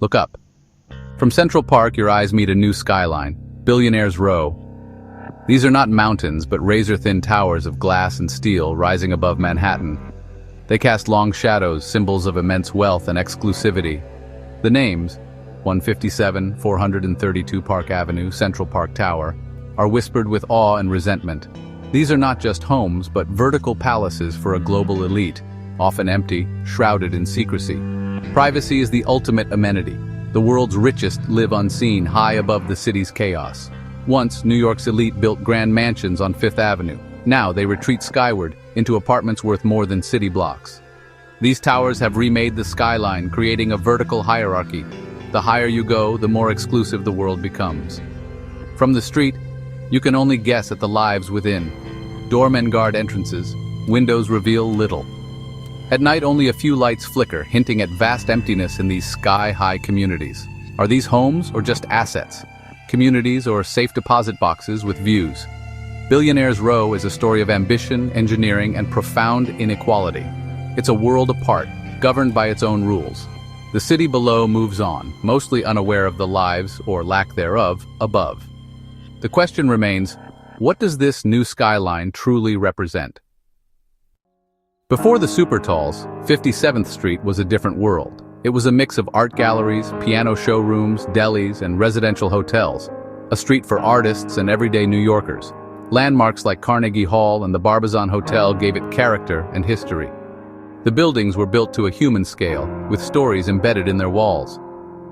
Look up. From Central Park, your eyes meet a new skyline, Billionaire's Row. These are not mountains, but razor-thin towers of glass and steel rising above Manhattan. They cast long shadows, symbols of immense wealth and exclusivity. The names, 157, 432 Park Avenue, Central Park Tower, are whispered with awe and resentment. These are not just homes, but vertical palaces for a global elite, often empty, shrouded in secrecy. Privacy is the ultimate amenity. The world's richest live unseen, high above the city's chaos. Once, New York's elite built grand mansions on Fifth Avenue. Now they retreat skyward into apartments worth more than city blocks. These towers have remade the skyline, creating a vertical hierarchy. The higher you go, the more exclusive the world becomes. From the street, you can only guess at the lives within. Doormen guard entrances, windows reveal little. At night, only a few lights flicker, hinting at vast emptiness in these sky-high communities. Are these homes or just assets? Communities or safe deposit boxes with views? Billionaire's Row is a story of ambition, engineering, and profound inequality. It's a world apart, governed by its own rules. The city below moves on, mostly unaware of the lives, or lack thereof, above. The question remains, what does this new skyline truly represent? Before the super-talls, 57th Street was a different world. It was a mix of art galleries, piano showrooms, delis, and residential hotels. A street for artists and everyday New Yorkers. Landmarks like Carnegie Hall and the Barbizon Hotel gave it character and history. The buildings were built to a human scale, with stories embedded in their walls.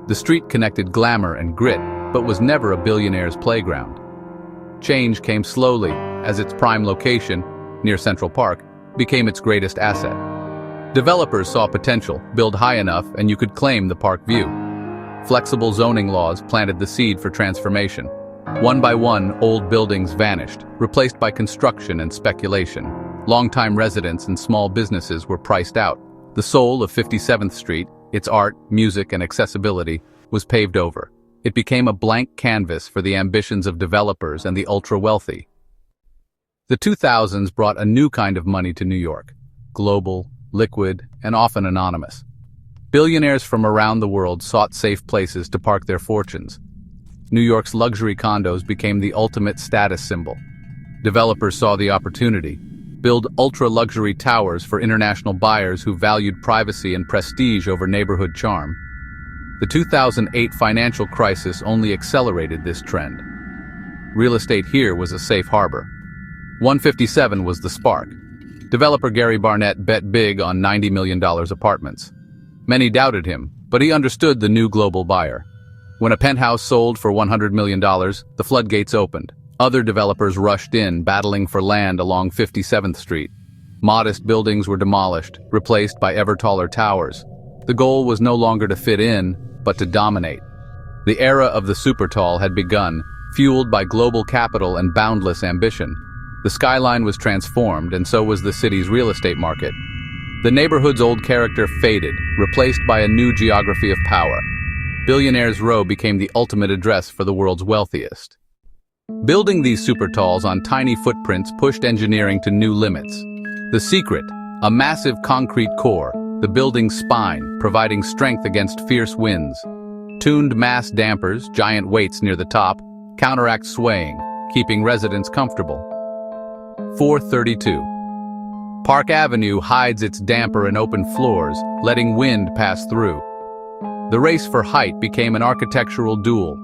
The street connected glamour and grit, but was never a billionaire's playground. Change came slowly, as its prime location, near Central Park, became its greatest asset. Developers saw potential, build high enough, and you could claim the park view. Flexible zoning laws planted the seed for transformation. One by one, old buildings vanished, replaced by construction and speculation. Longtime residents and small businesses were priced out. The soul of 57th Street, its art, music, and accessibility, was paved over. It became a blank canvas for the ambitions of developers and the ultra-wealthy. The 2000s brought a new kind of money to New York. Global, liquid, and often anonymous. Billionaires from around the world sought safe places to park their fortunes. New York's luxury condos became the ultimate status symbol. Developers saw the opportunity. Build ultra-luxury towers for international buyers who valued privacy and prestige over neighborhood charm. The 2008 financial crisis only accelerated this trend. Real estate here was a safe harbor. 157 was the spark. Developer Gary Barnett bet big on $90 million apartments. Many doubted him, but he understood the new global buyer. When a penthouse sold for $100 million, the floodgates opened. Other developers rushed in, battling for land along 57th Street. Modest buildings were demolished, replaced by ever-taller towers. The goal was no longer to fit in, but to dominate. The era of the super-tall had begun, fueled by global capital and boundless ambition. The skyline was transformed, and so was the city's real estate market. The neighborhood's old character faded, replaced by a new geography of power. Billionaire's Row became the ultimate address for the world's wealthiest. Building these super-talls on tiny footprints pushed engineering to new limits. The secret, a massive concrete core, the building's spine, providing strength against fierce winds. Tuned mass dampers, giant weights near the top, counteract swaying, keeping residents comfortable. 432. Park Avenue hides its damper in open floors, letting wind pass through. The race for height became an architectural duel.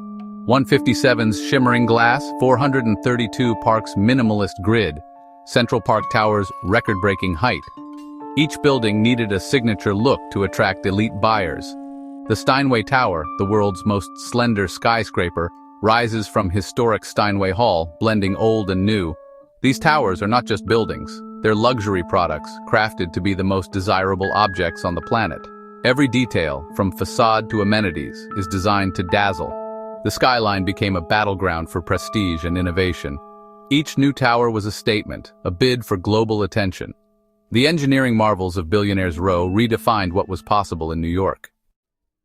157's shimmering glass, 432 Park's minimalist grid, Central Park Tower's record-breaking height. Each building needed a signature look to attract elite buyers. The Steinway Tower, the world's most slender skyscraper, rises from historic Steinway Hall, blending old and new. These towers are not just buildings, they're luxury products, crafted to be the most desirable objects on the planet. Every detail, from facade to amenities, is designed to dazzle. The skyline became a battleground for prestige and innovation. Each new tower was a statement, a bid for global attention. The engineering marvels of Billionaire's Row redefined what was possible in New York.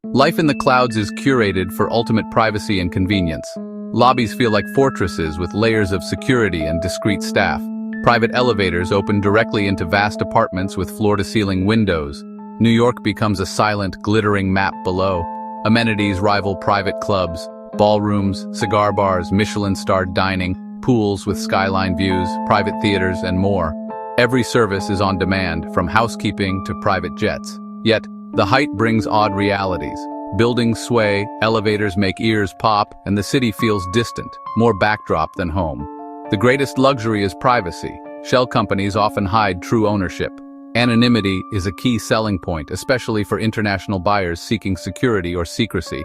Life in the clouds is curated for ultimate privacy and convenience. Lobbies feel like fortresses with layers of security and discreet staff. Private elevators open directly into vast apartments with floor-to-ceiling windows. New York becomes a silent, glittering map below. Amenities rival private clubs, ballrooms, cigar bars, Michelin-starred dining, pools with skyline views, private theaters, and more. Every service is on demand, from housekeeping to private jets. Yet, the height brings odd realities. Buildings sway, elevators make ears pop, and the city feels distant, more backdrop than home. The greatest luxury is privacy. Shell companies often hide true ownership. Anonymity is a key selling point, especially for international buyers seeking security or secrecy.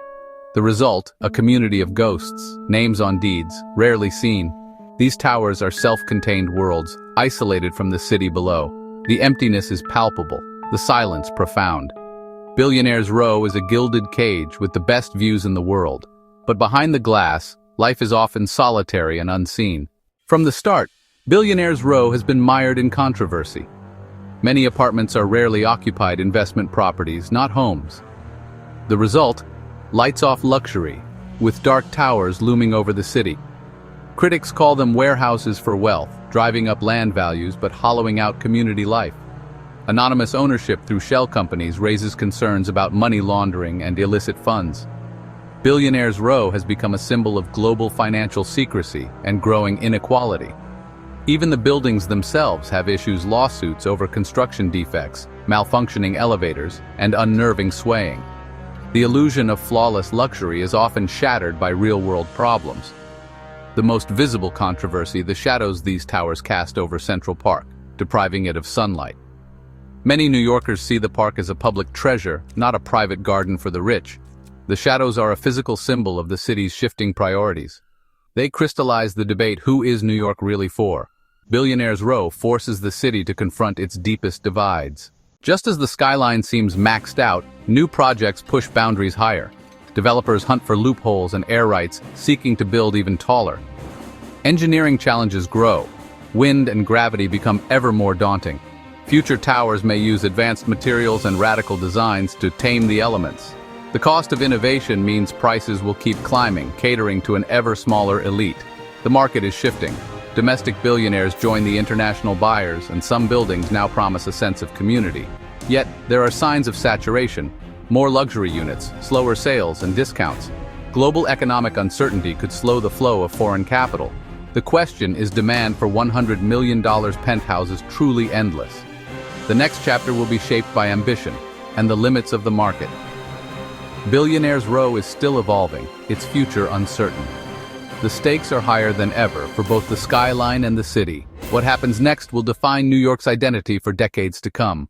The result, a community of ghosts, names on deeds, rarely seen. These towers are self-contained worlds, isolated from the city below. The emptiness is palpable, the silence profound. Billionaire's Row is a gilded cage with the best views in the world. But behind the glass, life is often solitary and unseen. From the start, Billionaire's Row has been mired in controversy. Many apartments are rarely occupied investment properties, not homes. The result? Lights-off luxury, with dark towers looming over the city. Critics call them warehouses for wealth, driving up land values but hollowing out community life. Anonymous ownership through shell companies raises concerns about money laundering and illicit funds. Billionaire's Row has become a symbol of global financial secrecy and growing inequality. Even the buildings themselves have issues: lawsuits over construction defects, malfunctioning elevators, and unnerving swaying. The illusion of flawless luxury is often shattered by real-world problems. The most visible controversy: the shadows these towers cast over Central Park, depriving it of sunlight. Many New Yorkers see the park as a public treasure, not a private garden for the rich. The shadows are a physical symbol of the city's shifting priorities. They crystallize the debate: who is New York really for? Billionaire's Row forces the city to confront its deepest divides. Just as the skyline seems maxed out, new projects push boundaries higher. Developers hunt for loopholes and air rights, seeking to build even taller. Engineering challenges grow. Wind and gravity become ever more daunting. Future towers may use advanced materials and radical designs to tame the elements. The cost of innovation means prices will keep climbing, catering to an ever smaller elite. The market is shifting. Domestic billionaires join the international buyers, and some buildings now promise a sense of community. Yet, there are signs of saturation: more luxury units, slower sales, and discounts. Global economic uncertainty could slow the flow of foreign capital. The question is: demand for $100 million penthouses truly endless? The next chapter will be shaped by ambition and the limits of the market. Billionaire's Row is still evolving, its future uncertain. The stakes are higher than ever for both the skyline and the city. What happens next will define New York's identity for decades to come.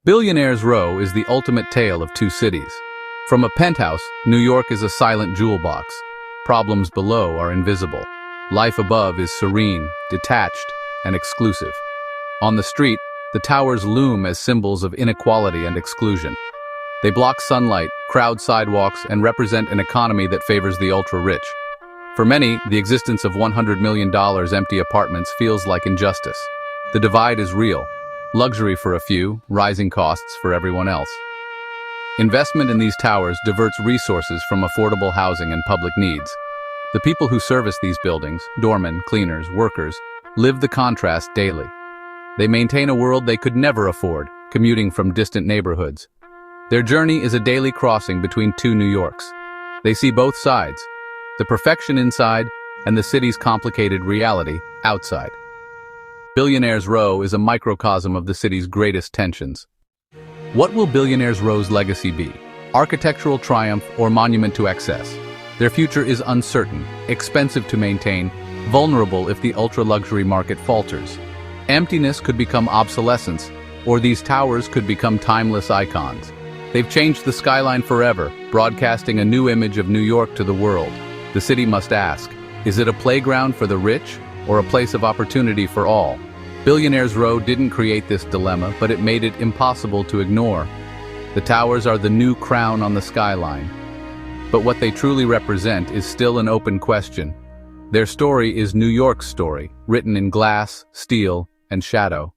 Billionaire's Row is the ultimate tale of two cities. From a penthouse, New York is a silent jewel box. Problems below are invisible. Life above is serene, detached, and exclusive. On the street, the towers loom as symbols of inequality and exclusion. They block sunlight, crowd sidewalks, and represent an economy that favors the ultra-rich. For many, the existence of $100 million empty apartments feels like injustice. The divide is real. Luxury for a few, rising costs for everyone else. Investment in these towers diverts resources from affordable housing and public needs. The people who service these buildings, doormen, cleaners, workers, live the contrast daily. They maintain a world they could never afford, commuting from distant neighborhoods. Their journey is a daily crossing between two New Yorks. They see both sides: the perfection inside and the city's complicated reality outside. Billionaire's Row is a microcosm of the city's greatest tensions. What will Billionaire's Row's legacy be? Architectural triumph or monument to excess? Their future is uncertain, expensive to maintain, vulnerable if the ultra-luxury market falters. Emptiness could become obsolescence, or these towers could become timeless icons. They've changed the skyline forever, broadcasting a new image of New York to the world. The city must ask, is it a playground for the rich or a place of opportunity for all? Billionaire's Row didn't create this dilemma, but it made it impossible to ignore. The towers are the new crown on the skyline. But what they truly represent is still an open question. Their story is New York's story, written in glass, steel, and shadow.